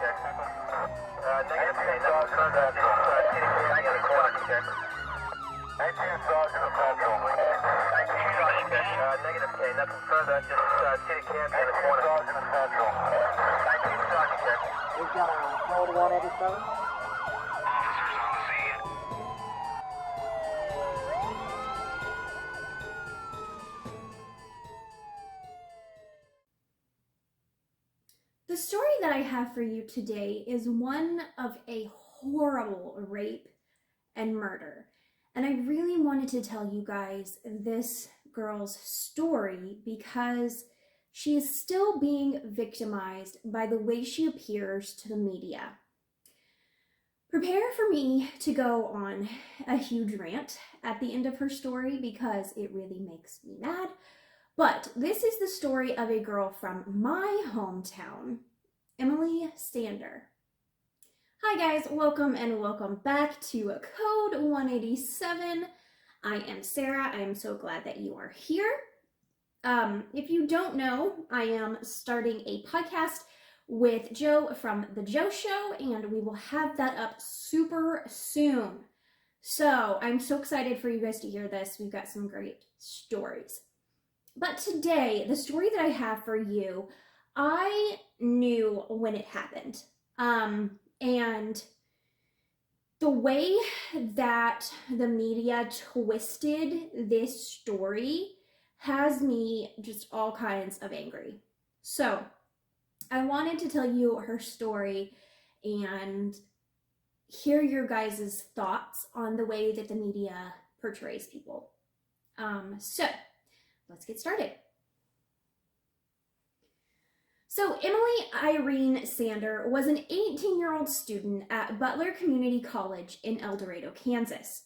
Negative, okay, nothing further. Just TDK in the corner, check. 18 Sergeant of Patrol. 19 Sergeant, negative, okay, nothing further. Just TDK in the corner. 18 Sergeant of Patrol. 19 Sergeant, check. We've got a code 187. Officers on the scene. The story that I have for you today is one of a horrible rape and murder. And I really wanted to tell you guys this girl's story because she is still being victimized by the way she appears to the media. Prepare for me to go on a huge rant at the end of her story because it really makes me mad. But this is the story of a girl from my hometown, Irene Sander. Hi guys, welcome and welcome back to Code 187. I am Sarah. I am so glad that you are here. If you don't know, I am starting a podcast with Joe from The Joe Show, and we will have that up super soon. So I'm so excited for you guys to hear this. We've got some great stories. But today, the story that I have for you, I knew when it happened. And the way that the media twisted this story has me just all kinds of angry. So I wanted to tell you her story and hear your guys' thoughts on the way that the media portrays people. So let's get started. So Irene Sander was an 18-year-old student at Butler Community College in El Dorado, Kansas.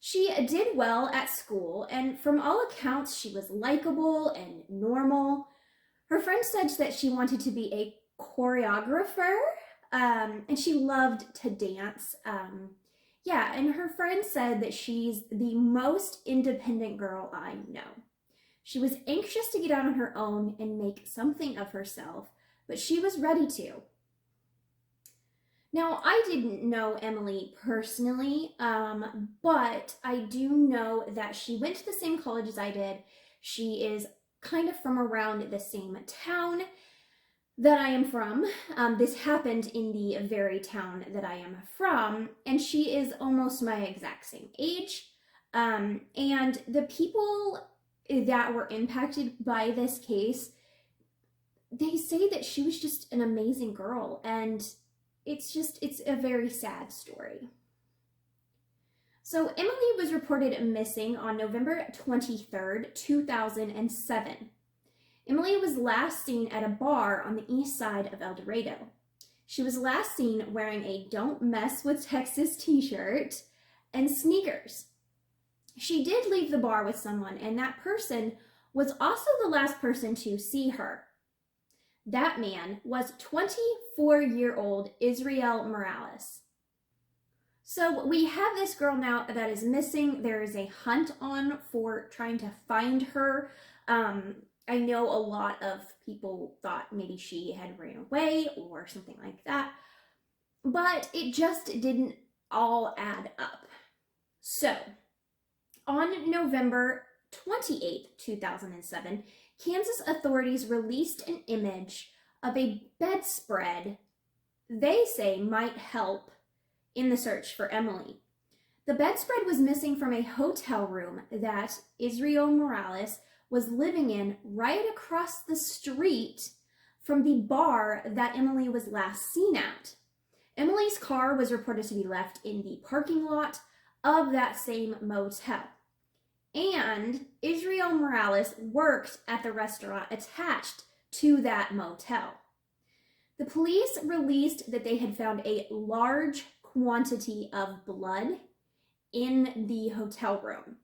She did well at school, and from all accounts, she was likable and normal. Her friend said that she wanted to be a choreographer, and she loved to dance. And her friend said that she's the most independent girl I know. She was anxious to get out on her own and make something of herself, but she was ready to. Now, I didn't know Emily personally, but I do know that she went to the same college as I did. She is kind of from around the same town that I am from. This happened in the very town that I am from, and she is almost my exact same age. And the people that were impacted by this case, they say that she was just an amazing girl, and it's a very sad story. So Emily was reported missing on November 23rd, 2007. Emily was last seen at a bar on the east side of El Dorado. She was last seen wearing a "Don't Mess with Texas" t-shirt and sneakers. She did leave the bar with someone, and that person was also the last person to see her. That man was 24-year-old Israel Morales. So we have this girl now that is missing. There is a hunt on for trying to find her. I know a lot of people thought maybe she had ran away or something like that, but it just didn't all add up. So on November 28th, 2007, Kansas authorities released an image of a bedspread they say might help in the search for Emily. The bedspread was missing from a hotel room that Israel Morales was living in right across the street from the bar that Emily was last seen at. Emily's car was reported to be left in the parking lot of that same motel. And Israel Morales worked at the restaurant attached to that motel. The police released that they had found a large quantity of blood in the hotel room.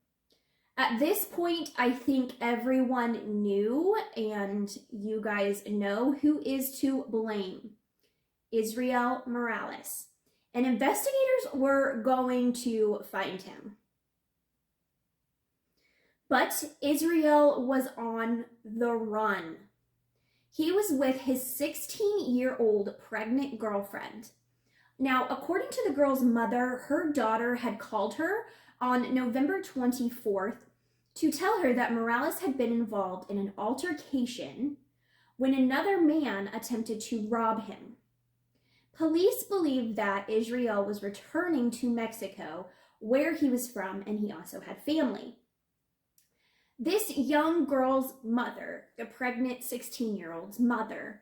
At this point, I think everyone knew, and you guys know who is to blame: Israel Morales. And investigators were going to find him. But Israel was on the run. He was with his 16-year-old pregnant girlfriend. Now, according to the girl's mother, her daughter had called her on November 24th to tell her that Morales had been involved in an altercation when another man attempted to rob him. Police believe that Israel was returning to Mexico, where he was from, and he also had family. This young girl's mother, the pregnant 16-year-old's mother,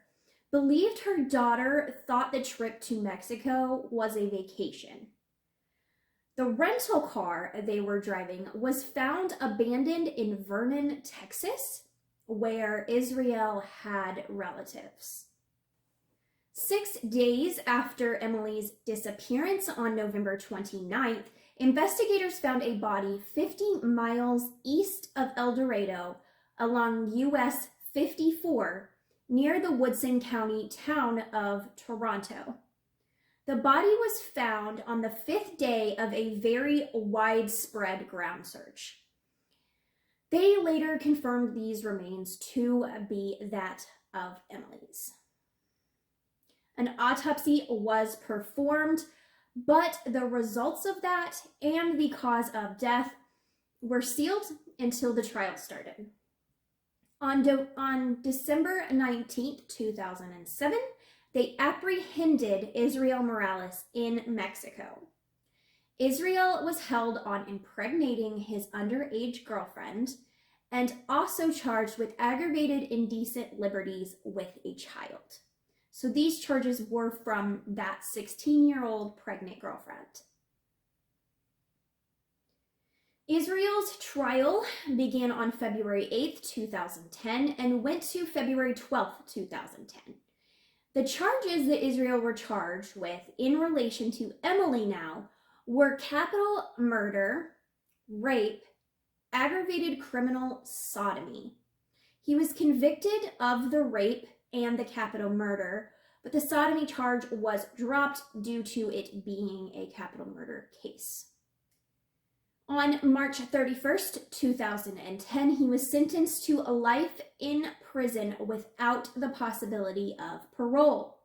believed her daughter thought the trip to Mexico was a vacation. The rental car they were driving was found abandoned in Vernon, Texas, where Israel had relatives. 6 days after Emily's disappearance on November 29th, investigators found a body 50 miles east of El Dorado along US 54 near the Woodson County town of Toronto. The body was found on the 5th day of a very widespread ground search. They later confirmed these remains to be that of Emily's. An autopsy was performed, but the results of that and the cause of death were sealed until the trial started. On December 19th, 2007, they apprehended Israel Morales in Mexico. Israel was held on impregnating his underage girlfriend and also charged with aggravated indecent liberties with a child. So these charges were from that 16-year-old pregnant girlfriend. Israel's trial began on February 8th, 2010 and went to February 12th, 2010. The charges that Israel were charged with in relation to Emily now were capital murder, rape, aggravated criminal sodomy. He was convicted of the rape and the capital murder, but the sodomy charge was dropped due to it being a capital murder case. On March 31st, 2010, he was sentenced to a life in prison without the possibility of parole.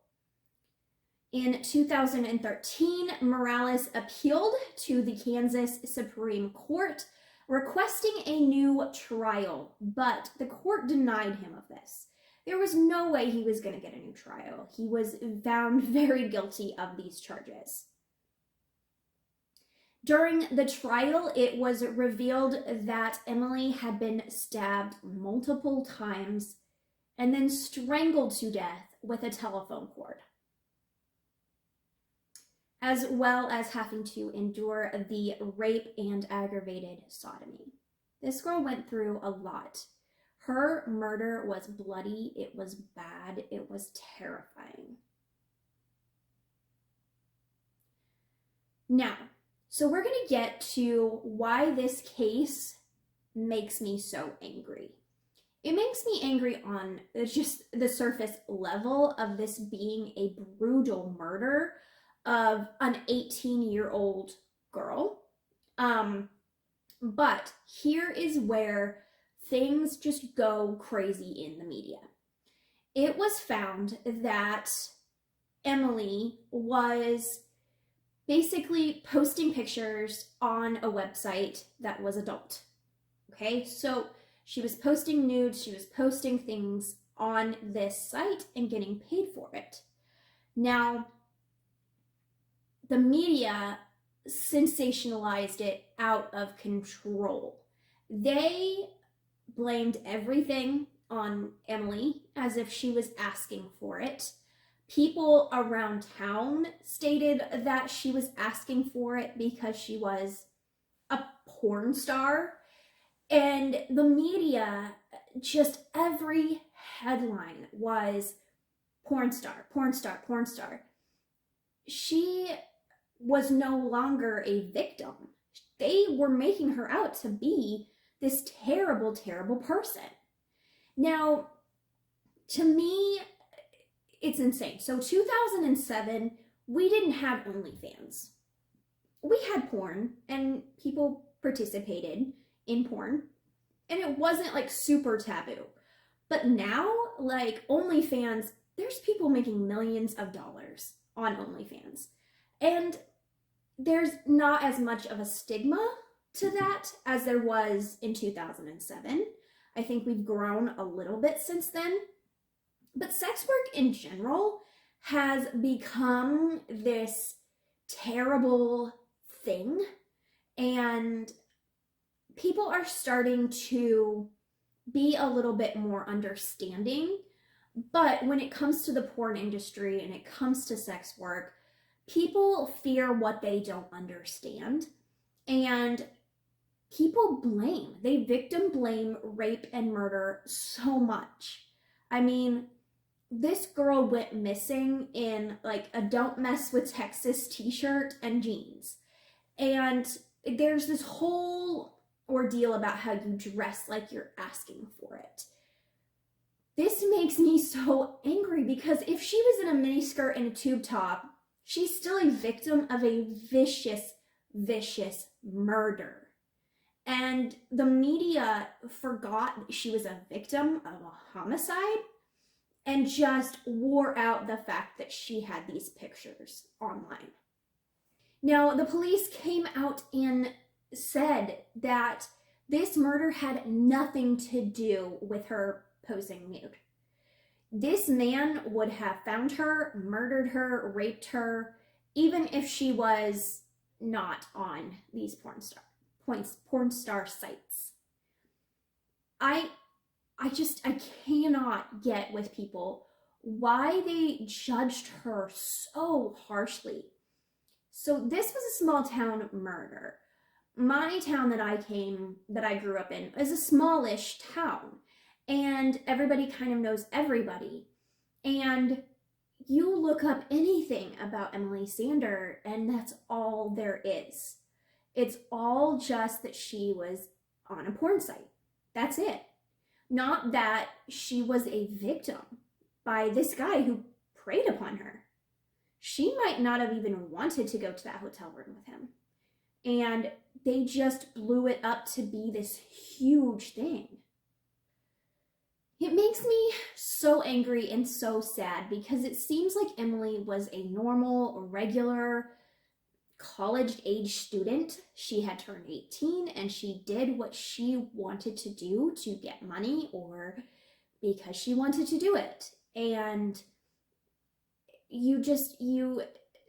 In 2013, Morales appealed to the Kansas Supreme Court, requesting a new trial, but the court denied him of this. There was no way he was going to get a new trial. He was found very guilty of these charges. During the trial, it was revealed that Emily had been stabbed multiple times and then strangled to death with a telephone cord, as well as having to endure the rape and aggravated sodomy. This girl went through a lot. Her murder was bloody, it was bad, it was terrifying. Now, so we're going to get to why this case makes me so angry. It makes me angry on just the surface level of this being a brutal murder of an 18-year-old girl. But here is where things just go crazy in the media. It was found that Emily was basically posting pictures on a website that was adult. Okay, so she was posting nudes, she was posting things on this site and getting paid for it. Now, the media sensationalized it out of control. They blamed everything on Emily as if she was asking for it. People around town stated that she was asking for it because she was a porn star. And the media, just every headline was porn star, porn star, porn star. She was no longer a victim. They were making her out to be this terrible, terrible person. Now, to me, it's insane. So 2007, we didn't have OnlyFans. We had porn and people participated in porn, and it wasn't like super taboo. But now, like OnlyFans, there's people making millions of dollars on OnlyFans. And there's not as much of a stigma to that as there was in 2007. I think we've grown a little bit since then. But sex work in general has become this terrible thing, and people are starting to be a little bit more understanding. But when it comes to the porn industry and it comes to sex work, people fear what they don't understand, and people blame. They victim blame rape and murder so much. I mean, this girl went missing in like a "Don't Mess with Texas" t-shirt and jeans. And there's this whole ordeal about how you dress like you're asking for it. This makes me so angry because if she was in a miniskirt and a tube top, she's still a victim of a vicious, vicious murder. And the media forgot she was a victim of a homicide and just wore out the fact that she had these pictures online. Now, the police came out and said that this murder had nothing to do with her posing nude. This man would have found her, murdered her, raped her, even if she was not on these porn star sites. I cannot get with people why they judged her so harshly. So this was a small town murder. My town that I grew up in is a smallish town, and everybody kind of knows everybody. And you look up anything about Emily Sander, and that's all there is. It's all just that she was on a porn site. That's it. Not that she was a victim by this guy who preyed upon her. She might not have even wanted to go to that hotel room with him. And they just blew it up to be this huge thing. It makes me so angry and so sad because it seems like Emily was a normal, regular, college-age student. She had turned 18 and she did what she wanted to do to get money or because she wanted to do it. And you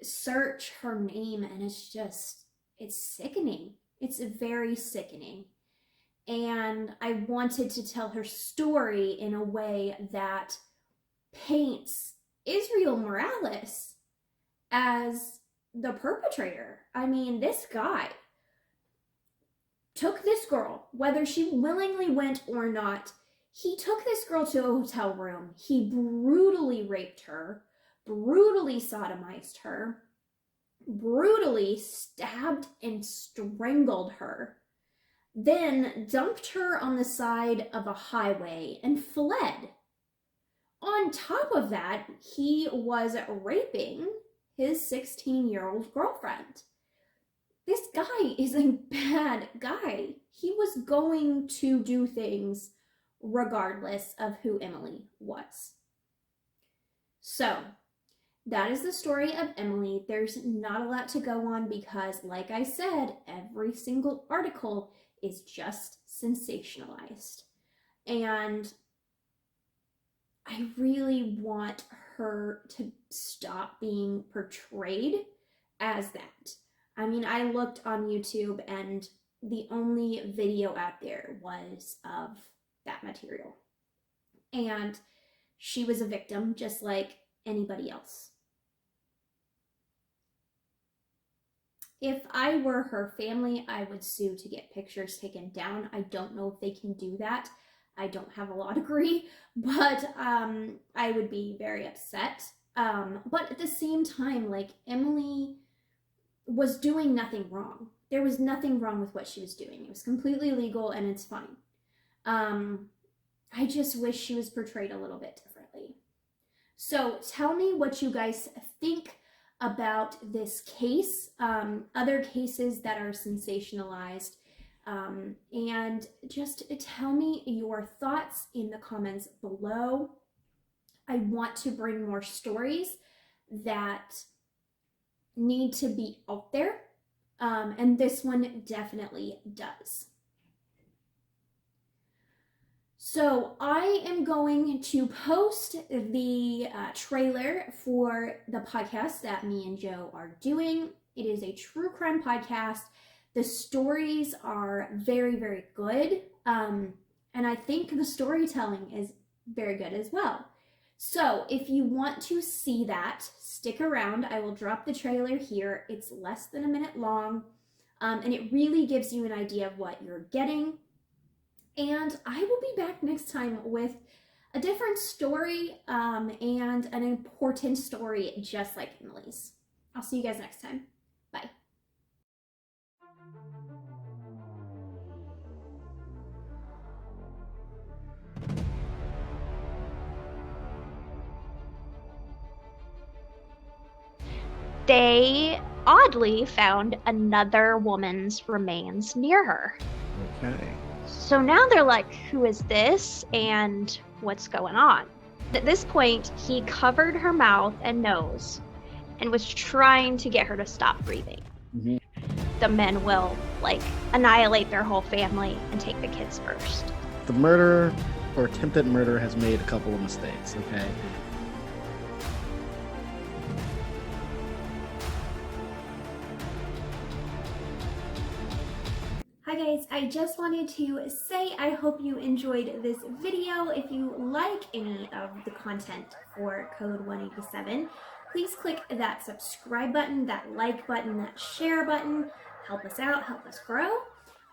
search her name and it's sickening. It's very sickening. And I wanted to tell her story in a way that paints Israel Morales as the perpetrator. I mean, this guy took this girl, whether she willingly went or not, he took this girl to a hotel room. He brutally raped her, brutally sodomized her, brutally stabbed and strangled her, then dumped her on the side of a highway and fled. On top of that, he was raping his 16-year-old girlfriend. This guy is a bad guy. He was going to do things regardless of who Emily was. So, that is the story of Emily. There's not a lot to go on because, like I said, every single article is just sensationalized. And I really want her to stop being portrayed as that. I mean, I looked on YouTube and the only video out there was of that material. And she was a victim just like anybody else. If I were her family, I would sue to get pictures taken down. I don't know if they can do that. I don't have a law degree, but I would be very upset. But at the same time, like, Emily was doing nothing wrong. There was nothing wrong with what she was doing. It was completely legal and it's fine. I just wish she was portrayed a little bit differently. So tell me what you guys think about this case, other cases that are sensationalized. And just tell me your thoughts in the comments below. I want to bring more stories that need to be out there, and this one definitely does. So I am going to post the trailer for the podcast that me and Joe are doing. It is a true crime podcast. The stories are very, very good. And I think the storytelling is very good as well. So if you want to see that, stick around. I will drop the trailer here. It's less than a minute long, and it really gives you an idea of what you're getting. And I will be back next time with a different story, and an important story just like Emily's. I'll see you guys next time. Bye. They oddly found another woman's remains near her. Okay. So now they're like, who is this and what's going on? At this point, he covered her mouth and nose and was trying to get her to stop breathing. Mm-hmm. The men will annihilate their whole family and take the kids first. The murderer or attempted murder has made a couple of mistakes, okay? Hi guys, I just wanted to say I hope you enjoyed this video. If you like any of the content for Code 187, please click that subscribe button, that like button, that share button. Help us out, help us grow.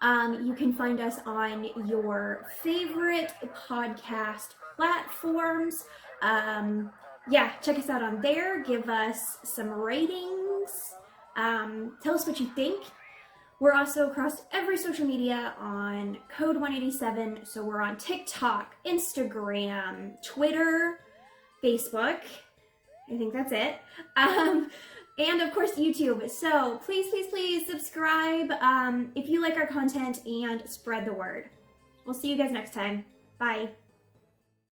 You can find us on your favorite podcast platforms. Yeah, check us out on there. Give us some ratings. Tell us what you think. We're also across every social media on Code 187. So we're on TikTok, Instagram, Twitter, Facebook. I think that's it. And of course, YouTube. So please, please, please subscribe if you like our content and spread the word. We'll see you guys next time. Bye.